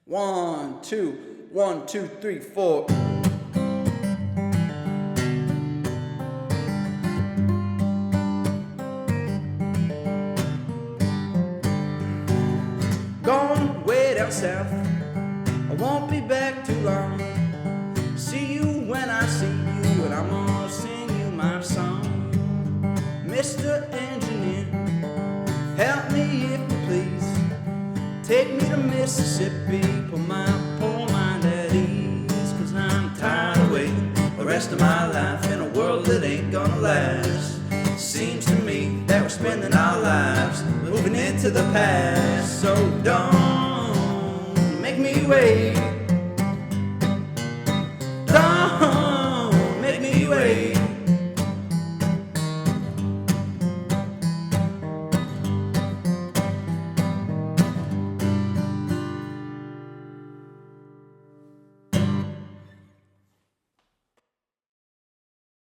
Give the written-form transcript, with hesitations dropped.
1, 2, 1, 2, 3, 4. Going way down south, I won't be back too long. See you when I see you, and I'm gonna sing you my song. Mr. Engineer, help me if you please. Take me to Mississippi, put my poor mind at ease. Cause I'm tired of waiting the rest of my life in a world that ain't gonna last. Seems to me that we're spending our lives moving into the past. So don't make me wait.